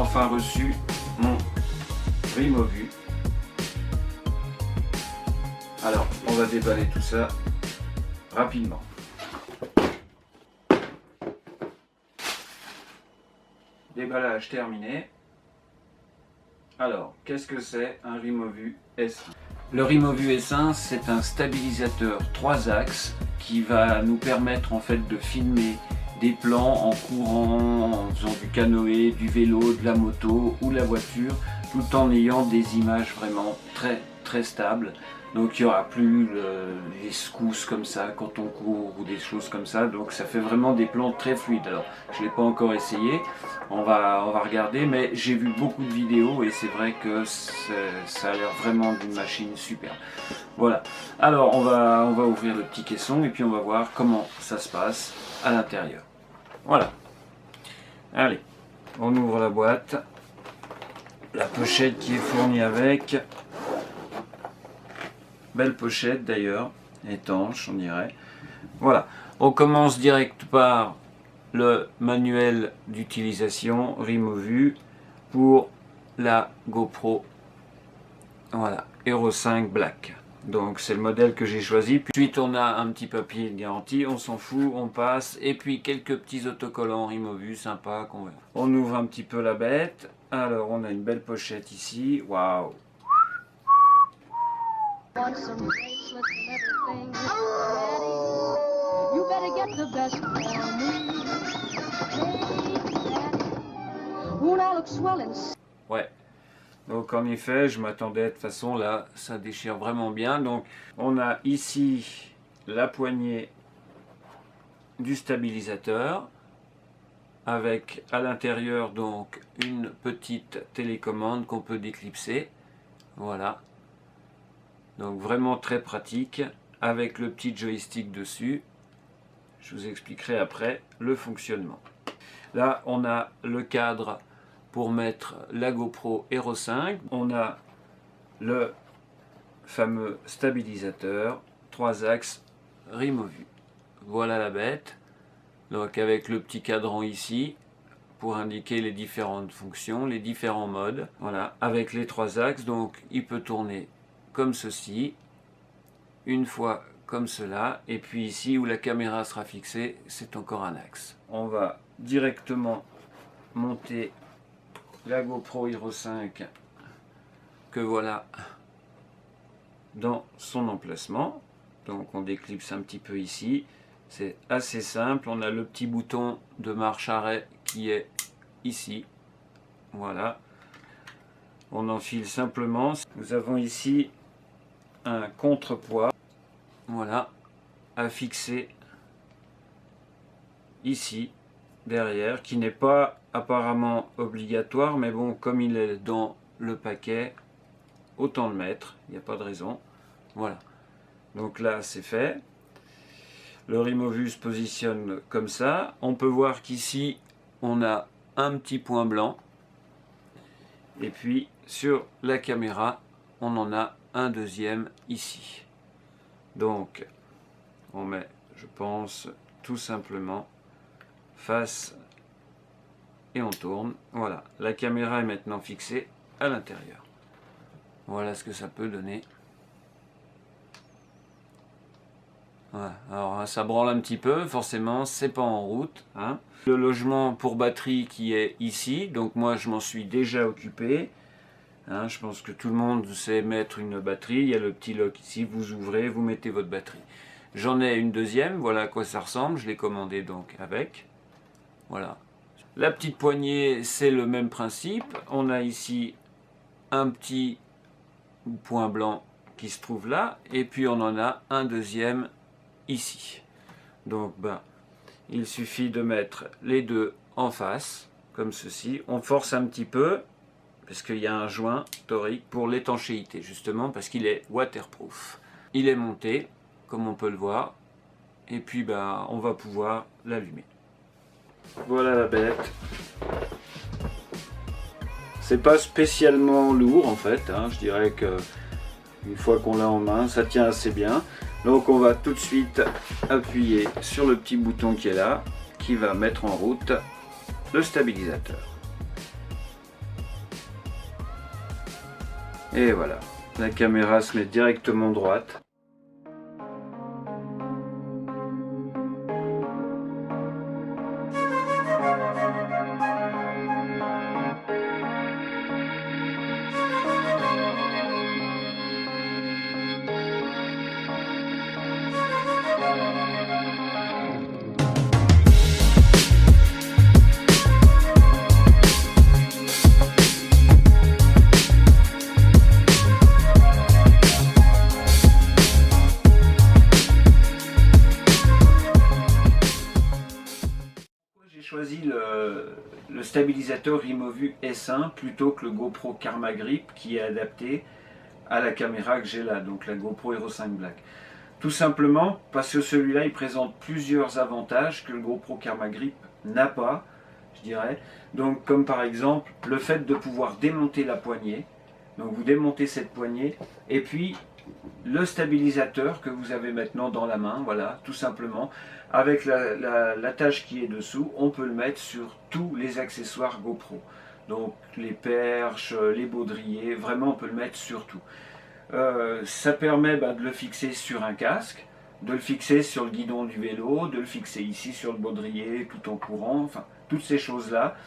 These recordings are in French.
enfin reçu mon Rimovu. Alors, on va déballer tout ça rapidement. Déballage terminé. Alors, qu'est-ce que c'est un Rimovu S1? Le Rimovu S1, c'est un stabilisateur 3 axes qui va nous permettre en fait de filmer des plans en courant, en faisant du canoë, du vélo, de la moto ou la voiture, tout en ayant des images vraiment très stables. Donc il n'y aura plus les secousses comme ça quand on court ou des choses comme ça. Donc ça fait vraiment des plans très fluides. Alors je ne l'ai pas encore essayé, on va regarder, mais j'ai vu beaucoup de vidéos et c'est vrai que ça a l'air vraiment d'une machine super. Voilà, alors on va ouvrir le petit caisson et puis on va voir comment ça se passe à l'intérieur. Voilà, allez, on ouvre la boîte, la pochette qui est fournie avec. Belle pochette d'ailleurs, étanche on dirait. Voilà, on commence direct par le manuel d'utilisation Rimovu pour la GoPro. Voilà, Hero 5 Black. Donc c'est le modèle que j'ai choisi. Puis ensuite on a un petit papier de garantie, on s'en fout, on passe. Et puis quelques petits autocollants Rimovu sympa qu'on verra. On ouvre un petit peu la bête. Alors on a une belle pochette ici. Waouh! Want some bracelets and everything. Daddy, you better get the best for me. Daddy, won't I look swell and... Ouais. Donc en effet, je m'attendais de toute façon là, ça déchire vraiment bien. Donc on a ici la poignée du stabilisateur avec à l'intérieur donc une petite télécommande qu'on peut déclipser. Voilà. Donc vraiment très pratique avec le petit joystick dessus. Je vous expliquerai après le fonctionnement. Là on a le cadre pour mettre la GoPro Hero 5. On a le fameux stabilisateur 3 axes Rimovu. Voilà la bête. Donc avec le petit cadran ici pour indiquer les différentes fonctions, les différents modes. Voilà, avec les 3 axes, donc il peut tourner comme ceci, une fois comme cela, et puis ici où la caméra sera fixée, c'est encore un axe. On va directement monter la GoPro Hero 5 que voilà dans son emplacement. Donc on déclipse un petit peu ici, c'est assez simple. On a le petit bouton de marche arrêt qui est ici, voilà. On enfile simplement. Nous avons ici un contrepoids, voilà, à fixer ici derrière, qui n'est pas apparemment obligatoire, mais bon, comme il est dans le paquet, autant le mettre, il n'y a pas de raison. Voilà, donc là c'est fait. Le Rimovu se positionne comme ça. On peut voir qu'ici on a un petit point blanc, et puis sur la caméra on en a un deuxième ici. Donc on met, je pense, tout simplement face et on tourne. Voilà, la caméra est maintenant fixée à l'intérieur. Voilà ce que ça peut donner. Voilà. Alors ça branle un petit peu, forcément c'est pas en route, hein. Le logement pour batterie qui est ici, donc moi je m'en suis déjà occupé, hein. Je pense que tout le monde sait mettre une batterie. Il y a le petit lock ici, vous ouvrez, vous mettez votre batterie. J'en ai une deuxième, voilà à quoi ça ressemble, je l'ai commandé donc avec. Voilà. La petite poignée, c'est le même principe. On a ici un petit point blanc qui se trouve là, et puis on en a un deuxième ici. Donc il suffit de mettre les deux en face, comme ceci. On force un petit peu, parce qu'il y a un joint torique pour l'étanchéité, justement, parce qu'il est waterproof. Il est monté, comme on peut le voir, et puis on va pouvoir l'allumer. Voilà la bête. C'est pas spécialement lourd en fait, hein. Je dirais que une fois qu'on l'a en main, ça tient assez bien. Donc on va tout de suite appuyer sur le petit bouton qui est là, qui va mettre en route le stabilisateur. Et voilà, la caméra se met directement droite. J'ai choisi le stabilisateur Rimovu S1 plutôt que le GoPro Karma Grip qui est adapté à la caméra que j'ai là, donc la GoPro Hero 5 Black. Tout simplement parce que celui-là il présente plusieurs avantages que le GoPro Karma Grip n'a pas, je dirais. Donc comme par exemple le fait de pouvoir démonter la poignée. Donc vous démontez cette poignée et puis le stabilisateur que vous avez maintenant dans la main, voilà, tout simplement, avec l'attache qui est dessous, on peut le mettre sur tous les accessoires GoPro. Donc les perches, les baudriers, vraiment on peut le mettre sur tout. Ça permet de le fixer sur un casque, de le fixer sur le guidon du vélo, de le fixer ici sur le baudrier tout en courant, enfin toutes ces choses-là.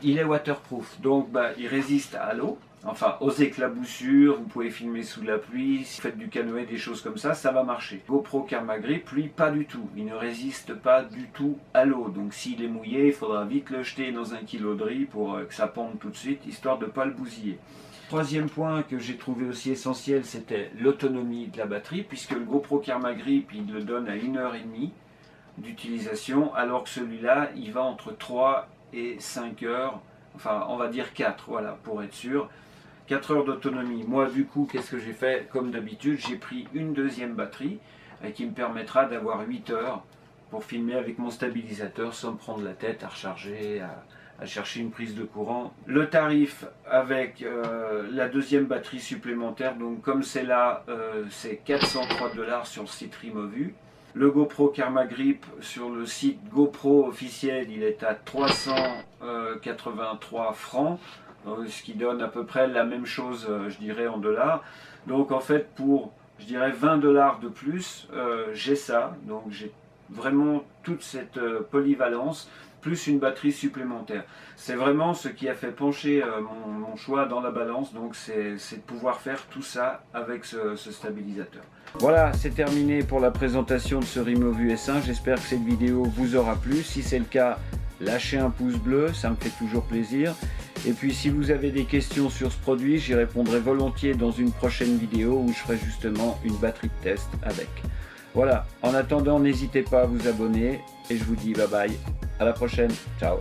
Il est waterproof, donc il résiste à l'eau. Enfin, aux éclaboussures, vous pouvez filmer sous la pluie, si vous faites du canoë, des choses comme ça va marcher. GoPro Karma Grip, lui, pas du tout. Il ne résiste pas du tout à l'eau. Donc s'il est mouillé, il faudra vite le jeter dans un kilo de riz pour que ça pende tout de suite, histoire de ne pas le bousiller. Troisième point que j'ai trouvé aussi essentiel, c'était l'autonomie de la batterie, puisque le GoPro Karma Grip, il le donne à 1h30 d'utilisation, alors que celui-là, il va entre 3 et 5 heures, enfin on va dire 4, voilà, pour être sûr. 4 heures d'autonomie. Moi du coup, qu'est-ce que j'ai fait? Comme d'habitude, j'ai pris une deuxième batterie qui me permettra d'avoir 8 heures pour filmer avec mon stabilisateur sans me prendre la tête à recharger, à chercher une prise de courant. Le tarif avec la deuxième batterie supplémentaire, donc comme c'est là, c'est 403 $ sur le site Rimovu. Le GoPro Karma Grip sur le site GoPro officiel, il est à 383 francs. Ce qui donne à peu près la même chose, je dirais, en dollars. Donc en fait, pour, je dirais, 20 $ de plus, j'ai ça. Donc j'ai vraiment toute cette polyvalence, plus une batterie supplémentaire. C'est vraiment ce qui a fait pencher mon choix dans la balance. Donc c'est de pouvoir faire tout ça avec ce stabilisateur. Voilà, c'est terminé pour la présentation de ce Rimovu S1. J'espère que cette vidéo vous aura plu. Si c'est le cas, lâchez un pouce bleu, ça me fait toujours plaisir. Et puis si vous avez des questions sur ce produit, j'y répondrai volontiers dans une prochaine vidéo où je ferai justement une batterie de test avec. Voilà, en attendant, n'hésitez pas à vous abonner et je vous dis bye bye, à la prochaine, ciao.